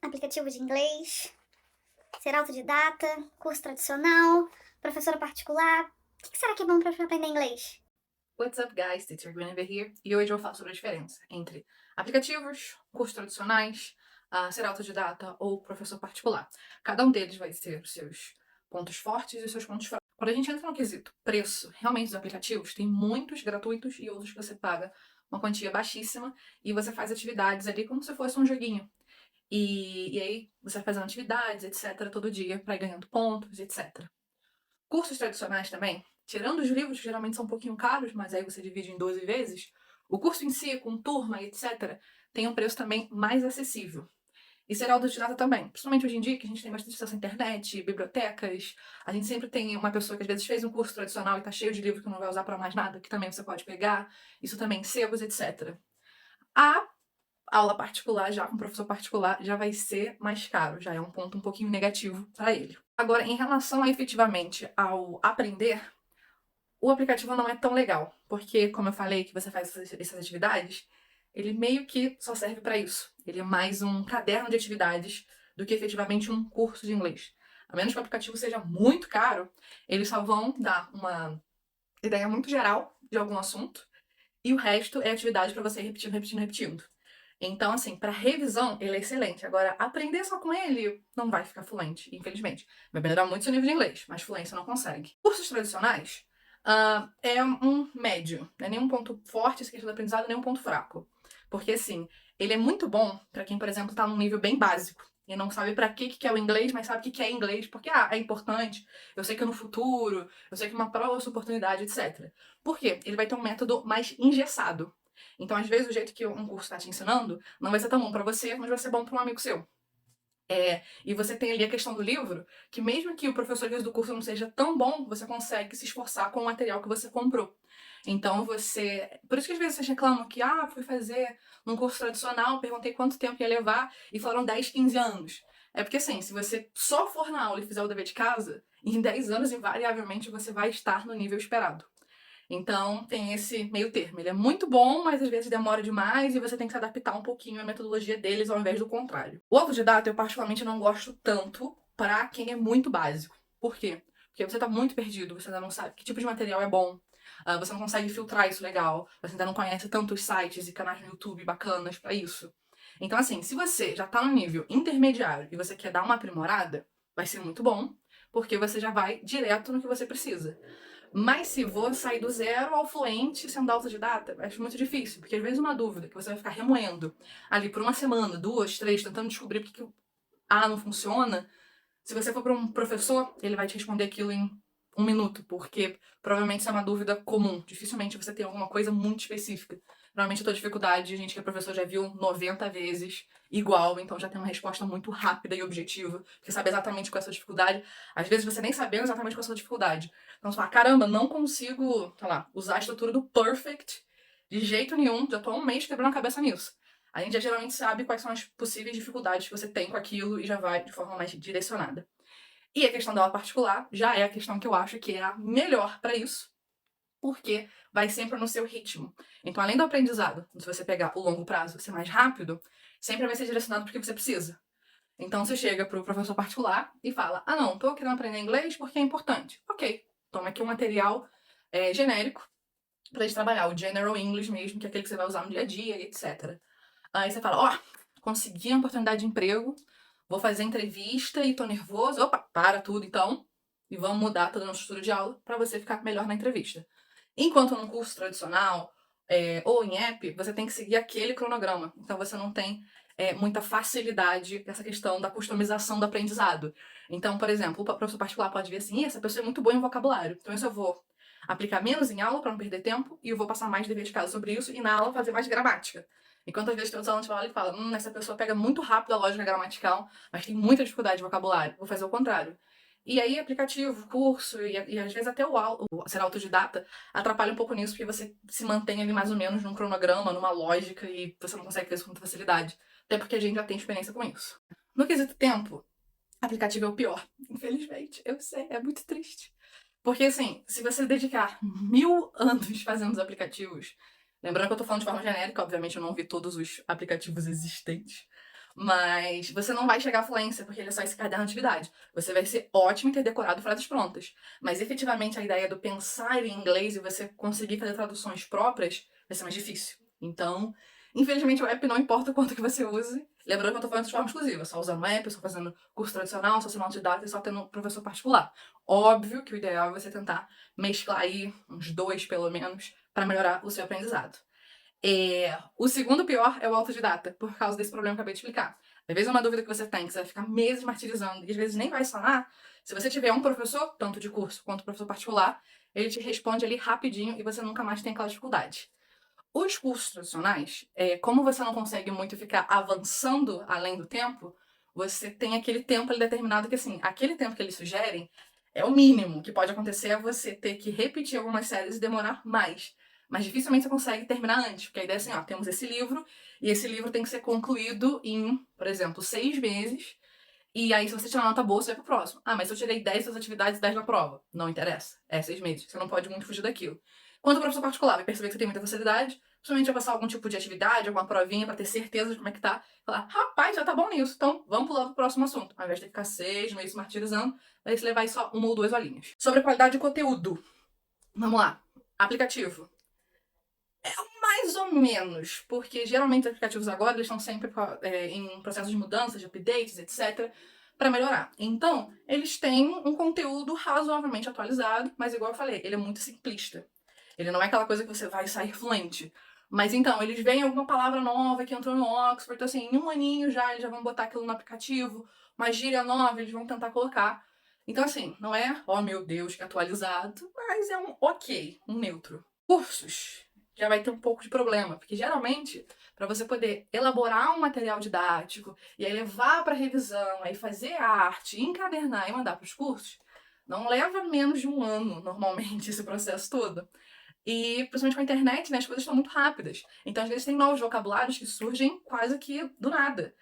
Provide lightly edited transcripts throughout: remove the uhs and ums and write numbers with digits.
aplicativo de inglês, ser autodidata, curso tradicional, professora particular. O que será que é bom para aprender inglês? What's up, guys? Teacher Guinevere here. E hoje eu vou falar sobre a diferença entre aplicativos, cursos tradicionais, ser autodidata ou professor particular. Cada um deles vai ter os seus pontos fortes e os seus pontos fracos. Quando a gente entra no quesito preço, realmente os aplicativos, tem muitos gratuitos e outros que você paga uma quantia baixíssima e você faz atividades ali como se fosse um joguinho. E aí você vai fazendo atividades, etc., todo dia, para ir ganhando pontos, etc. Cursos tradicionais também, tirando os livros que geralmente são um pouquinho caros, mas aí você divide em 12 vezes, o curso em si, com turma, etc., tem um preço também mais acessível. E ser autodidata também, principalmente hoje em dia, que a gente tem bastante acesso à internet, bibliotecas, a gente sempre tem uma pessoa que às vezes fez um curso tradicional e tá cheio de livro que não vai usar para mais nada, que também você pode pegar, isso também, sebos, etc. A aula particular, já com professor particular, já vai ser mais caro, já é um ponto um pouquinho negativo para ele. Agora, em relação a efetivamente ao aprender, o aplicativo não é tão legal, porque, como eu falei, que você faz essas atividades, ele meio que só serve para isso. Ele é mais um caderno de atividades do que efetivamente um curso de inglês. A menos que o aplicativo seja muito caro, eles só vão dar uma ideia muito geral de algum assunto e o resto é atividade para você ir repetindo, repetindo, repetindo. Então, assim, para revisão, ele é excelente. Agora, aprender só com ele não vai ficar fluente, infelizmente. Vai melhorar muito seu nível de inglês, mas fluência não consegue. Cursos tradicionais é um médio. Não é nem um ponto forte essa questão do aprendizado, nem um ponto fraco. Porque, assim, ele é muito bom para quem, por exemplo, tá num nível bem básico e não sabe para que é o inglês, mas sabe o que é inglês, porque é importante, eu sei que no futuro, eu sei que uma próxima oportunidade, etc. Por quê? Ele vai ter um método mais engessado. Então, às vezes, o jeito que um curso está te ensinando não vai ser tão bom para você, mas vai ser bom para um amigo seu. E você tem ali a questão do livro, que mesmo que o professor às vezes, do curso não seja tão bom, você consegue se esforçar com o material que você comprou. Então você. Por isso que às vezes vocês reclamam que, fui fazer num curso tradicional, perguntei quanto tempo ia levar e falaram 10, 15 anos. É porque assim, se você só for na aula e fizer o dever de casa, em 10 anos, invariavelmente, você vai estar no nível esperado. Então, tem esse meio termo. Ele é muito bom, mas às vezes demora demais e você tem que se adaptar um pouquinho à metodologia deles ao invés do contrário. O autodidata eu particularmente não gosto tanto pra quem é muito básico. Por quê? Porque você tá muito perdido, você ainda não sabe que tipo de material é bom, você não consegue filtrar isso legal, você ainda não conhece tantos sites e canais no YouTube bacanas pra isso. Então, assim, se você já tá no nível intermediário e você quer dar uma aprimorada, vai ser muito bom, porque você já vai direto no que você precisa. Mas se vou sair do zero ao fluente sendo autodidata, acho muito difícil, porque às vezes uma dúvida que você vai ficar remoendo ali por uma semana, duas, três, tentando descobrir por que o A não funciona, se você for para um professor, ele vai te responder aquilo em um minuto, porque provavelmente isso é uma dúvida comum. Dificilmente você tem alguma coisa muito específica. Normalmente a tua dificuldade, a gente que é professor já viu 90 vezes igual, então já tem uma resposta muito rápida e objetiva, porque sabe exatamente qual é a sua dificuldade. Às vezes você nem sabendo exatamente qual é a sua dificuldade. Então você fala, caramba, não consigo, sei lá, usar a estrutura do perfect de jeito nenhum, já tô há um mês quebrando a cabeça nisso. A gente já geralmente sabe quais são as possíveis dificuldades que você tem com aquilo e já vai de forma mais direcionada. E a questão da aula particular já é a questão que eu acho que é a melhor para isso, porque vai sempre no seu ritmo. Então, além do aprendizado, se você pegar o longo prazo ser mais rápido, sempre vai ser direcionado para o que você precisa. Então, você chega para o professor particular e fala: não, tô querendo aprender inglês porque é importante. Ok, toma aqui um material genérico para gente trabalhar, o General English mesmo, que é aquele que você vai usar no dia a dia, etc. Aí você fala: consegui uma oportunidade de emprego, vou fazer entrevista e tô nervoso. Opa, para tudo então. E vamos mudar toda a nossa estrutura de aula para você ficar melhor na entrevista. Enquanto num curso tradicional ou em app, você tem que seguir aquele cronograma. Então você não tem muita facilidade nessa questão da customização do aprendizado. Então, por exemplo, o professor particular pode ver assim: essa pessoa é muito boa em vocabulário. Então isso eu vou aplicar menos em aula para não perder tempo e eu vou passar mais dever de casa sobre isso e na aula fazer mais gramática. Enquanto às vezes tem outros alunos que falam e falam, essa pessoa pega muito rápido a lógica gramatical, mas tem muita dificuldade de vocabulário. Vou fazer o contrário. E aí, aplicativo, curso e às vezes até o ser autodidata atrapalha um pouco nisso, porque você se mantém ali mais ou menos num cronograma, numa lógica, e você não consegue fazer isso com muita facilidade. Até porque a gente já tem experiência com isso. No quesito tempo, aplicativo é o pior. Infelizmente, eu sei, é muito triste. Porque, assim, se você dedicar 1000 anos fazendo os aplicativos, lembrando que eu tô falando de forma genérica, obviamente eu não vi todos os aplicativos existentes, Mas você não vai chegar à fluência, porque ele é só esse caderno de atividade. Você vai ser ótimo em ter decorado frases prontas. Mas efetivamente a ideia do pensar em inglês e você conseguir fazer traduções próprias vai ser mais difícil. Então, infelizmente o app não importa o quanto que você use. Lembrando que eu tô falando de forma exclusiva, só usando o app, só fazendo curso tradicional, só sendo autodidata e só tendo um professor particular. Óbvio que o ideal é você tentar mesclar aí uns 2, pelo menos, para melhorar o seu aprendizado. O segundo pior é o autodidata, por causa desse problema que eu acabei de explicar. Às vezes é uma dúvida que você tem, que você vai ficar meses martirizando, e às vezes nem vai sanar. Se você tiver um professor, tanto de curso quanto professor particular, ele te responde ali rapidinho e você nunca mais tem aquela dificuldade. Os cursos tradicionais, como você não consegue muito ficar avançando além do tempo, você tem aquele tempo ali determinado que, assim, aquele tempo que eles sugerem é o mínimo que pode acontecer é você ter que repetir algumas séries e demorar mais. Mas dificilmente você consegue terminar antes, porque a ideia é assim, ó, temos esse livro, e esse livro tem que ser concluído em, por exemplo, 6 meses, e aí se você tirar nota boa, você vai pro próximo. Ah, mas se eu tirei 10 das atividades e 10 na prova. Não interessa, é 6 meses, você não pode muito fugir daquilo. Quando o professor particular vai perceber que você tem muita facilidade, principalmente vai passar algum tipo de atividade, alguma provinha pra ter certeza de como é que tá. Falar, rapaz, já tá bom nisso, então vamos pular pro próximo assunto. Ao invés de ficar 6 meses martirizando, vai se levar aí só uma ou 2 horinhas. Sobre a qualidade de conteúdo. Vamos lá. Aplicativo. Mais ou menos, porque geralmente os aplicativos agora eles estão sempre em processo de mudança, de updates, etc, para melhorar. Então, eles têm um conteúdo razoavelmente atualizado, mas igual eu falei, ele é muito simplista. Ele não é aquela coisa que você vai sair fluente. Mas então, eles veem alguma palavra nova que entrou no Oxford, então assim, em um aninho já eles já vão botar aquilo no aplicativo, uma gíria nova eles vão tentar colocar. Então assim, não é, oh meu Deus, que atualizado, mas é um ok, um neutro. Cursos já vai ter um pouco de problema, porque geralmente, para você poder elaborar um material didático e aí levar para revisão, aí fazer arte, encadernar e mandar para os cursos, não leva menos de um ano, normalmente, esse processo todo. E, principalmente com a internet, né, as coisas estão muito rápidas. Então, às vezes, tem novos vocabulários que surgem quase que do nada.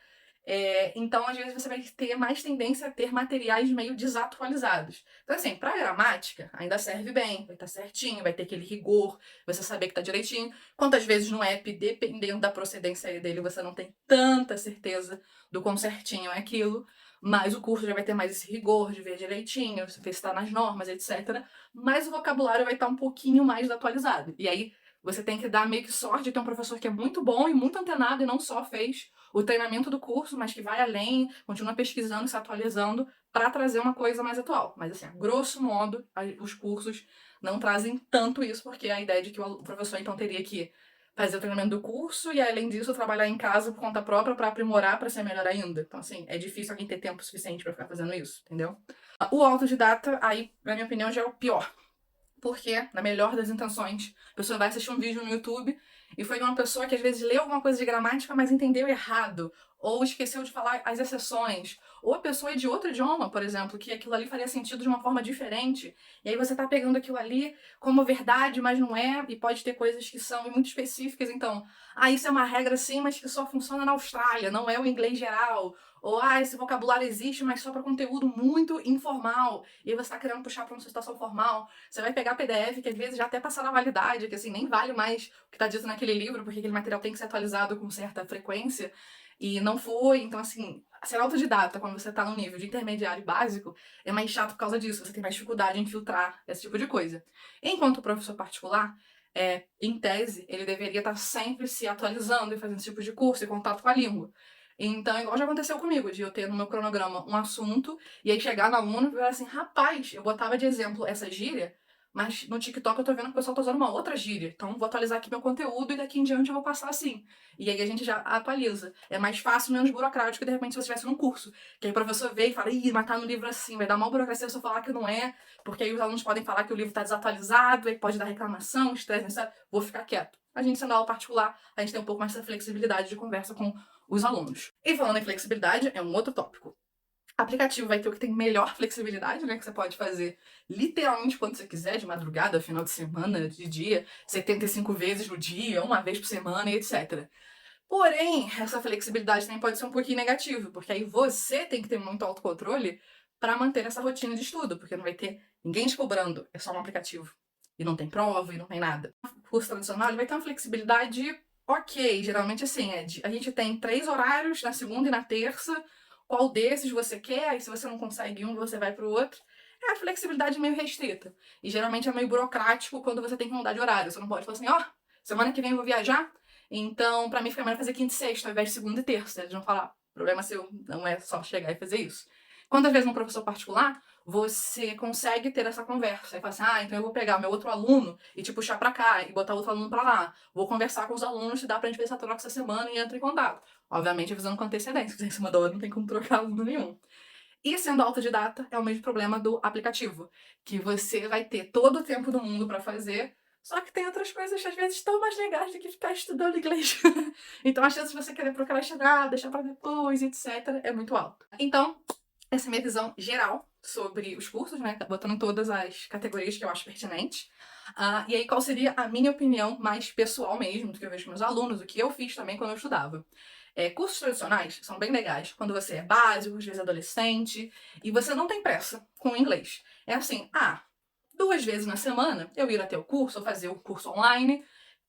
Então, às vezes, você vai ter mais tendência a ter materiais meio desatualizados. Então, assim, pra gramática, ainda serve bem, vai estar certinho, vai ter aquele rigor, você saber que tá direitinho. Quantas vezes no app, dependendo da procedência dele, você não tem tanta certeza do quão certinho é aquilo, mas o curso já vai ter mais esse rigor de ver direitinho, ver se tá nas normas, etc. Mas o vocabulário vai estar um pouquinho mais atualizado. E aí, você tem que dar meio que sorte de ter um professor que é muito bom e muito antenado e não só fez o treinamento do curso, mas que vai além, continua pesquisando, se atualizando para trazer uma coisa mais atual. Mas assim, a grosso modo, os cursos não trazem tanto isso, porque a ideia de que o professor então teria que fazer o treinamento do curso e além disso trabalhar em casa por conta própria para aprimorar, para ser melhor ainda. Então assim, é difícil alguém ter tempo suficiente para ficar fazendo isso, entendeu? O autodidata, aí, na minha opinião, já é o pior. Porque, na melhor das intenções, a pessoa vai assistir um vídeo no YouTube e foi de uma pessoa que às vezes leu alguma coisa de gramática, mas entendeu errado, ou esqueceu de falar as exceções, ou a pessoa é de outro idioma, por exemplo, que aquilo ali faria sentido de uma forma diferente, e aí você tá pegando aquilo ali como verdade, mas não é, e pode ter coisas que são muito específicas, então, isso é uma regra sim, mas que só funciona na Austrália, não é o inglês geral, ou esse vocabulário existe, mas só para conteúdo muito informal, e aí você tá querendo puxar para uma situação formal. Você vai pegar PDF que às vezes já até passaram a validade, que assim, nem vale mais o que tá dito naquele livro, porque aquele material tem que ser atualizado com certa frequência, e não foi. Então, assim, ser autodidata quando você tá no nível de intermediário básico é mais chato por causa disso, você tem mais dificuldade em filtrar esse tipo de coisa. Enquanto o professor particular, em tese, ele deveria estar sempre se atualizando e fazendo esse tipo de curso e contato com a língua. Então, igual já aconteceu comigo, de eu ter no meu cronograma um assunto, e aí chegar na aluno e falar assim, rapaz, eu botava de exemplo essa gíria, mas no TikTok eu tô vendo que o pessoal tá usando uma outra gíria. Então, vou atualizar aqui meu conteúdo e daqui em diante eu vou passar assim. E aí a gente já atualiza. É mais fácil, menos burocrático, de repente, se você estivesse num curso. Que aí o professor vê e fala, mas tá no livro assim, vai dar uma burocracia se eu falar que não é, porque aí os alunos podem falar que o livro tá desatualizado, aí pode dar reclamação, estresse, sabe? Vou ficar quieto. A gente, sendo aula particular, a gente tem um pouco mais essa flexibilidade de conversa com os alunos. E falando em flexibilidade, é um outro tópico. Aplicativo vai ter o que tem melhor flexibilidade, né? Que você pode fazer literalmente quando você quiser, de madrugada, final de semana, de dia, 75 vezes no dia, uma vez por semana e etc. Porém, essa flexibilidade também pode ser um pouquinho negativa, porque aí você tem que ter muito autocontrole para manter essa rotina de estudo, porque não vai ter ninguém te cobrando, é só um aplicativo. E não tem prova, e não tem nada. O curso tradicional ele vai ter uma flexibilidade ok, geralmente assim, a gente tem 3 horários, na segunda e na terça, qual desses você quer, e se você não consegue um, você vai pro outro. É a flexibilidade meio restrita. E geralmente é meio burocrático quando você tem que mudar de horário. Você não pode falar assim, ó, semana que vem eu vou viajar, então pra mim fica melhor fazer quinta e sexta ao invés de segunda e terça. Eles vão falar, problema seu, não é só chegar e fazer isso. Quando às vezes um professor particular, você consegue ter essa conversa. E fala assim, então eu vou pegar meu outro aluno e te puxar pra cá, e botar outro aluno pra lá. Vou conversar com os alunos, se dá pra gente ver essa troca essa semana e entra em contato. Obviamente avisando com antecedência, porque em cima da hora não tem como trocar aluno nenhum. E sendo autodidata, é o mesmo problema do aplicativo, que você vai ter todo o tempo do mundo pra fazer, só que tem outras coisas às vezes tão mais legais do que ficar estudando inglês. Então a chance de você querer procrastinar, deixar pra depois, etc, é muito alta. Então, essa é a minha visão geral sobre os cursos, né? Botando em todas as categorias que eu acho pertinentes. E aí, qual seria a minha opinião mais pessoal mesmo, do que eu vejo com meus alunos, do que eu fiz também quando eu estudava. Cursos tradicionais são bem legais quando você é básico, às vezes adolescente, e você não tem pressa com o inglês. É assim, 2 vezes na semana eu ir até o curso, ou fazer o curso online,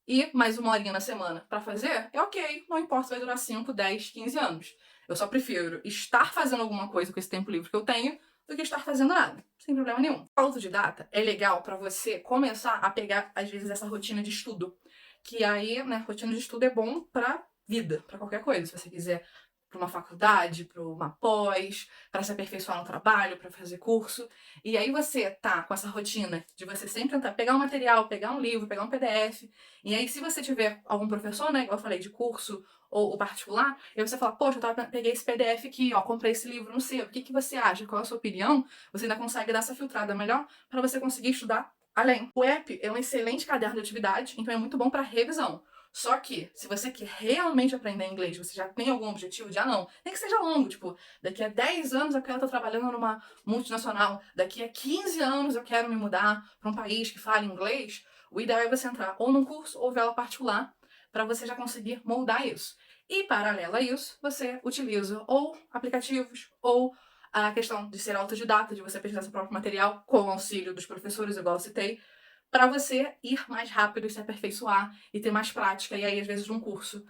e mais uma horinha na semana pra fazer, é ok, não importa se vai durar 5, 10, 15 anos. Eu só prefiro estar fazendo alguma coisa com esse tempo livre que eu tenho do que estar fazendo nada, sem problema nenhum. Autodidata é legal pra você começar a pegar, às vezes, essa rotina de estudo. Que aí, né, rotina de estudo é bom pra vida, pra qualquer coisa. Se você quiser pra uma faculdade, pra uma pós, pra se aperfeiçoar no trabalho, pra fazer curso. E aí você tá com essa rotina de você sempre tentar pegar um material, pegar um livro, pegar um PDF. E aí, se você tiver algum professor, né, igual eu falei, de curso ou particular, e você fala, poxa, peguei esse PDF aqui, ó, comprei esse livro, não sei, o que você acha? Qual é a sua opinião? Você ainda consegue dar essa filtrada melhor para você conseguir estudar além. O app é um excelente caderno de atividade, então é muito bom para revisão. Só que, se você quer realmente aprender inglês, você já tem algum objetivo de, não, nem que seja longo, tipo, daqui a 10 anos eu quero estar trabalhando numa multinacional, daqui a 15 anos eu quero me mudar para um país que fale inglês, o ideal é você entrar ou num curso ou vela particular para você já conseguir moldar isso. E, paralelo a isso, você utiliza ou aplicativos ou a questão de ser autodidata, de você pesquisar seu próprio material com o auxílio dos professores, igual eu citei, para você ir mais rápido e se aperfeiçoar e ter mais prática. E aí, às vezes, num curso,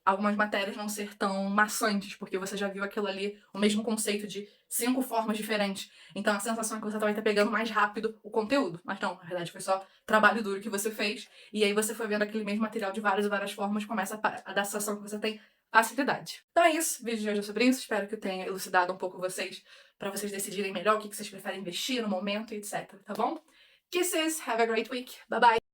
algumas matérias não ser tão maçantes, porque você já viu aquilo ali, o mesmo conceito de 5 formas diferentes. Então a sensação é que você vai estar pegando mais rápido o conteúdo. Mas não, na verdade foi só trabalho duro que você fez. E aí você foi vendo aquele mesmo material de várias e várias formas, começa a dar a sensação que você tem facilidade. Então é isso, o vídeo de hoje é sobre isso. Espero que eu tenha elucidado um pouco vocês, para vocês decidirem melhor o que vocês preferem investir no momento e etc, tá bom? Kisses, have a great week, bye bye!